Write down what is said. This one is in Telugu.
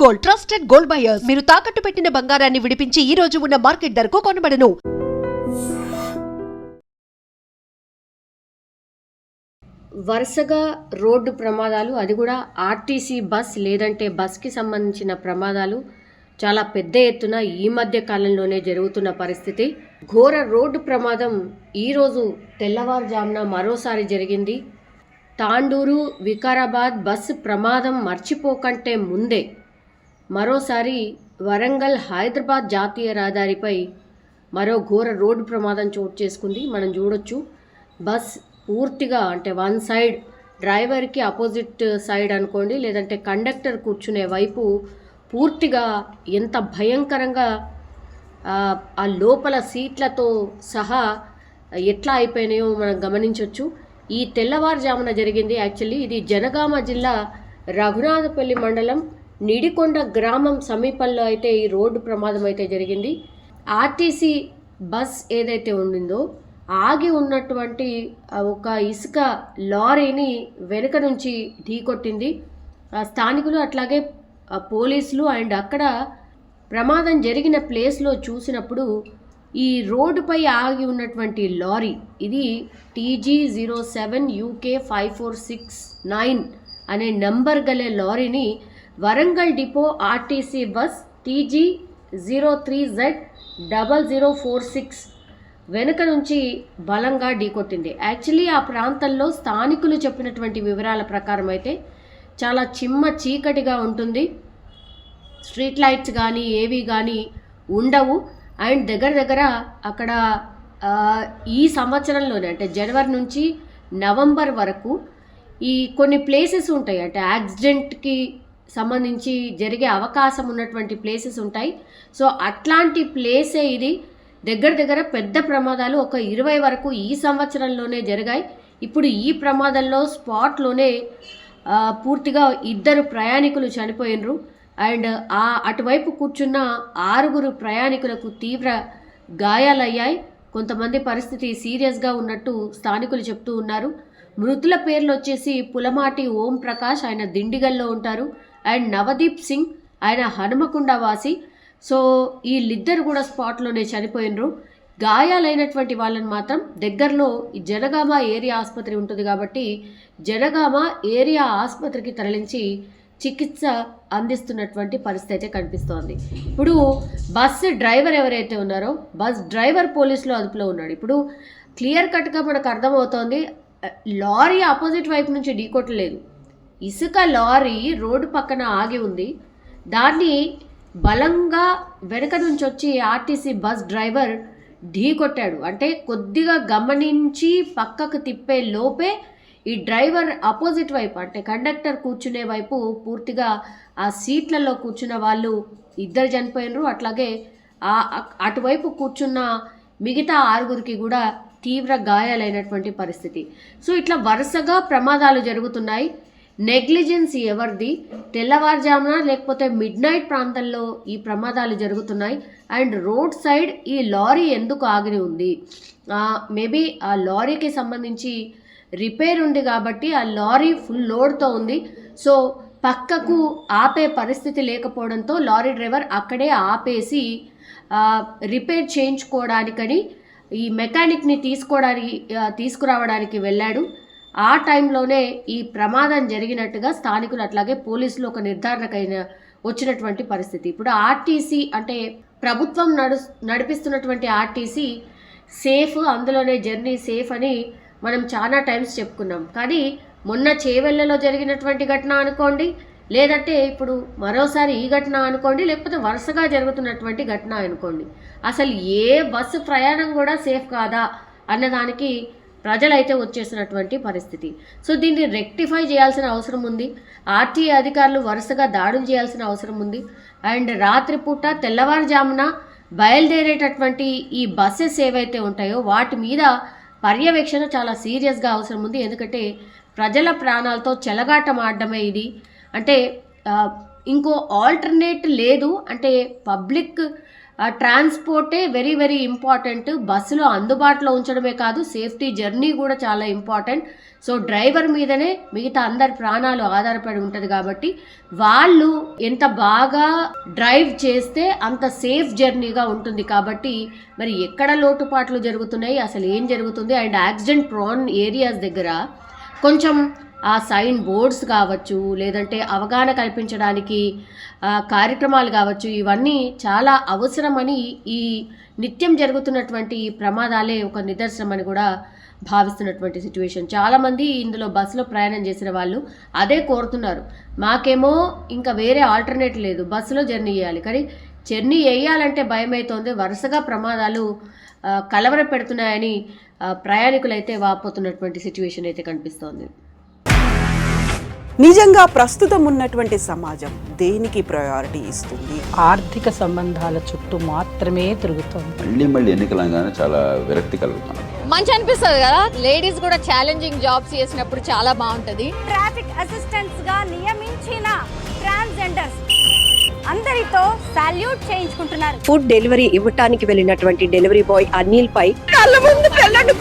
Gold, trusted gold buyers. మీరు తాకట్టు పెట్టిన బంగారాన్ని విడిపించి ఈ రోజు ఉన్న మార్కెట్ ధరకు కొనబడను. వరుసగా రోడ్డు ప్రమాదాలు, అది కూడా ఆర్టీసీ బస్ లేదంటే బస్కి సంబంధించిన ప్రమాదాలు చాలా పెద్ద ఎత్తున ఈ మధ్య కాలంలోనే జరుగుతున్న పరిస్థితి. ఘోర రోడ్డు ప్రమాదం ఈరోజు తెల్లవారుజామున మరోసారి జరిగింది. తాండూరు వికారాబాద్ బస్సు ప్రమాదం మర్చిపోకంటే ముందే మరోసారి వరంగల్ హైదరాబాద్ జాతీయ రహదారిపై మరో ఘోర రోడ్డు ప్రమాదం చోటు చేసుకుంది. మనం చూడొచ్చు, బస్ పూర్తిగా అంటే వన్ సైడ్ డ్రైవర్కి అపోజిట్ సైడ్ అనుకోండి, లేదంటే కండక్టర్ కూర్చునే వైపు పూర్తిగా ఎంత భయంకరంగా ఆ లోపల సీట్లతో సహా ఎట్లా అయిపోయినాయో మనం గమనించవచ్చు. ఈ తెల్లవారుజామున జరిగింది. యాక్చువల్లీ ఇది జనగామ జిల్లా రఘునాథపల్లి మండలం నిడికొండ గ్రామం సమీపంలో అయితే ఈ రోడ్డు ప్రమాదం అయితే జరిగింది. ఆర్టీసీ బస్ ఏదైతే ఉండిందో ఆగి ఉన్నటువంటి ఒక ఇసుక లారీని వెనుక నుంచి ఢీకొట్టింది. స్థానికులు అట్లాగే పోలీసులు అండ్ అక్కడ ప్రమాదం జరిగిన ప్లేస్లో చూసినప్పుడు ఈ రోడ్డుపై ఆగి ఉన్నటువంటి లారీ, ఇది TG07 UK 5469 అనే నంబర్ గల లారీని Warangal depot RTC bus TG03Z 0046 వెనుక నుంచి బలంగా ఢీకొట్టింది. యాక్చువల్లీ ఆ ప్రాంతంలో స్థానికులు చెప్పినటువంటి వివరాల ప్రకారం అయితే చాలా చిమ్మ చీకటిగా ఉంటుంది, స్ట్రీట్ లైట్స్ కానీ ఏవి కానీ ఉండవు. అండ్ దగ్గర అక్కడ ఈ సంవత్సరంలోనే అంటే జనవరి నుంచి నవంబర్ వరకు ఈ కొన్ని ప్లేసెస్ ఉంటాయి, అంటే యాక్సిడెంట్కి సంబంధించి జరిగే అవకాశం ఉన్నటువంటి ప్లేసెస్ ఉంటాయి. సో అట్లాంటి ప్లేసే ఇది. దగ్గర పెద్ద ప్రమాదాలు ఒక 20 వరకు ఈ సంవత్సరంలోనే జరిగాయి. ఇప్పుడు ఈ ప్రమాదంలో స్పాట్లోనే పూర్తిగా 2 ప్రయాణికులు చనిపోయినరు. అండ్ అటువైపు కూర్చున్న 6 ప్రయాణికులకు తీవ్ర గాయాలయ్యాయి. కొంతమంది పరిస్థితి సీరియస్గా ఉన్నట్టు స్థానికులు చెప్తూ ఉన్నారు. మృతుల పేర్లు వచ్చేసి పులమాటి ఓం ప్రకాష్, ఆయన దిండిగల్లో ఉంటారు, అండ్ నవదీప్ సింగ్, ఆయన హనుమకొండ వాసి. సో వీళ్ళిద్దరు కూడా స్పాట్లోనే చనిపోయినరు. గాయాలైనటువంటి వాళ్ళని మాత్రం దగ్గరలో జనగామ ఏరియా ఆసుపత్రి ఉంటుంది కాబట్టి జనగామ ఏరియా ఆసుపత్రికి తరలించి చికిత్స అందిస్తున్నటువంటి పరిస్థితి అయితే కనిపిస్తోంది. ఇప్పుడు బస్సు డ్రైవర్ ఎవరైతే ఉన్నారో బస్ డ్రైవర్ పోలీసులో అదుపులో ఉన్నాడు. ఇప్పుడు క్లియర్ కట్గా మనకు అర్థమవుతోంది, లారీ ఆపోజిట్ వైపు నుంచి ఢీకొట్టలేదు, ఇసుక లారీ రోడ్డు పక్కన ఆగి ఉంది, దాన్ని బలంగా వెనక నుంచి వచ్చి ఆర్టీసీ బస్ డ్రైవర్ ఢీకొట్టాడు. అంటే కొద్దిగా గమనించి పక్కకు తిప్పే లోపే ఈ డ్రైవర్ అపోజిట్ వైపు అంటే కండక్టర్ కూర్చునే వైపు పూర్తిగా ఆ సీట్లలో కూర్చున్న వాళ్ళు 2 చనిపోయినరు. అట్లాగే అటువైపు కూర్చున్న మిగతా 6 కూడా తీవ్ర గాయాలైనటువంటి పరిస్థితి. సో ఇట్లా వరుసగా ప్రమాదాలు జరుగుతున్నాయి. నెగ్లిజెన్స్ ఎవరిది? తెల్లవారుజామున లేకపోతే మిడ్ నైట్ ప్రాంతంలో ఈ ప్రమాదాలు జరుగుతున్నాయి. అండ్ రోడ్ సైడ్ ఈ లారీ ఎందుకు ఆగి ఉంది? మేబీ ఆ లారీకి సంబంధించి రిపేర్ ఉంది కాబట్టి ఆ లారీ ఫుల్ లోడ్తో ఉంది. సో పక్కకు ఆపే పరిస్థితి లేకపోవడంతో లారీ డ్రైవర్ అక్కడే ఆపేసి రిపేర్ చేయించుకోవడానికని ఈ మెకానిక్ని తీసుకురావడానికి వెళ్ళాడు. ఆ టైంలోనే ఈ ప్రమాదం జరిగినట్టుగా స్థానికులు అట్లాగే పోలీసులు ఒక నిర్ధారణకైన వచ్చినటువంటి పరిస్థితి. ఇప్పుడు ఆర్టీసీ అంటే ప్రభుత్వం నడిపిస్తున్నటువంటి ఆర్టీసీ సేఫ్, అందులోనే జర్నీ సేఫ్ అని మనం చాలా టైమ్స్ చెప్పుకున్నాం. కానీ మొన్న చేవెళ్ళలో జరిగినటువంటి ఘటన అనుకోండి, లేదంటే ఇప్పుడు మరోసారి ఈ ఘటన అనుకోండి, లేకపోతే వరుసగా జరుగుతున్నటువంటి ఘటన అనుకోండి, అసలు ఏ బస్సు ప్రయాణం కూడా సేఫ్ కాదా అన్నదానికి ప్రజలైతే వచ్చేసినటువంటి పరిస్థితి. సో దీన్ని రెక్టిఫై చేయాల్సిన అవసరం ఉంది. ఆర్టీఏ అధికారులు వరుసగా దాడులు చేయాల్సిన అవసరం ఉంది. అండ్ రాత్రిపూట తెల్లవారుజామున బయలుదేరేటటువంటి ఈ బస్సెస్ ఏవైతే ఉంటాయో వాటి మీద పర్యవేక్షణ చాలా సీరియస్గా అవసరం ఉంది. ఎందుకంటే ప్రజల ప్రాణాలతో చెలగాటం ఆడడమే ఇది. అంటే ఇంకో ఆల్టర్నేట్ లేదు. అంటే పబ్లిక్ ట్రాన్స్పోర్టే వెరీ వెరీ ఇంపార్టెంట్. బస్సులో అందుబాటులో ఉంచడమే కాదు, సేఫ్టీ జర్నీ కూడా చాలా ఇంపార్టెంట్. సో డ్రైవర్ మీదనే మిగతా అందరి ప్రాణాలు ఆధారపడి ఉంటుంది కాబట్టి వాళ్ళు ఎంత బాగా డ్రైవ్ చేస్తే అంత సేఫ్ జర్నీగా ఉంటుంది కాబట్టి మరి ఎక్కడ లోటుపాట్లు జరుగుతున్నాయి, అసలు ఏం జరుగుతుంది, అండ్ యాక్సిడెంట్ ప్రోన్ ఏరియాస్ దగ్గర కొంచెం ఆ సైన్ బోర్డ్స్ కావచ్చు, లేదంటే అవగాహన కల్పించడానికి కార్యక్రమాలు కావచ్చు, ఇవన్నీ చాలా అవసరమని ఈ నిత్యం జరుగుతున్నటువంటి ఈ ప్రమాదాలే ఒక నిదర్శనం అని కూడా భావిస్తున్నటువంటి సిచ్యువేషన్. చాలామంది ఇందులో బస్సులో ప్రయాణం చేసిన వాళ్ళు అదే కోరుతున్నారు. మాకేమో ఇంకా వేరే ఆల్టర్నేట్ లేదు, బస్సులో జర్నీ చేయాలి, కానీ జర్నీ వేయాలంటే భయం అవుతోంది. వరుసగా ప్రమాదాలు కలవర పెడుతున్నాయని ప్రయాణికులైతే వాపోతున్నటువంటి సిచ్యువేషన్ అయితే కనిపిస్తోంది. నిజంగా ప్రస్తుతం ఉన్నటువంటి సమాజం దేనికి ప్రయారిటీ ఇస్తుంది? ఆర్థిక సంబంధాల చుట్టూ మాత్రమే తిరుగుతుంది. మళ్ళీ ఎన్నికలంగానే చాలా విరక్తి కలుగుతాం. మంచి అనిపిస్తుంది కదా, లేడీస్ కూడా ఛాలెంజింగ్ జాబ్స్ చేసినప్పుడు చాలా బాగుంటది. ట్రాఫిక్ అసిస్టెంట్స్ గా నియమించిన ట్రాన్స్జెండర్స్ అందరితో సాల్యూట్ చేయించుకుంటున్నారు. ఫుడ్ డెలివరీ ఇవ్వటానికి వెళ్ళినటువంటి డెలివరీ బాయ్ అనిల్ పై కళ్ళ ముందు పెళ్ళండి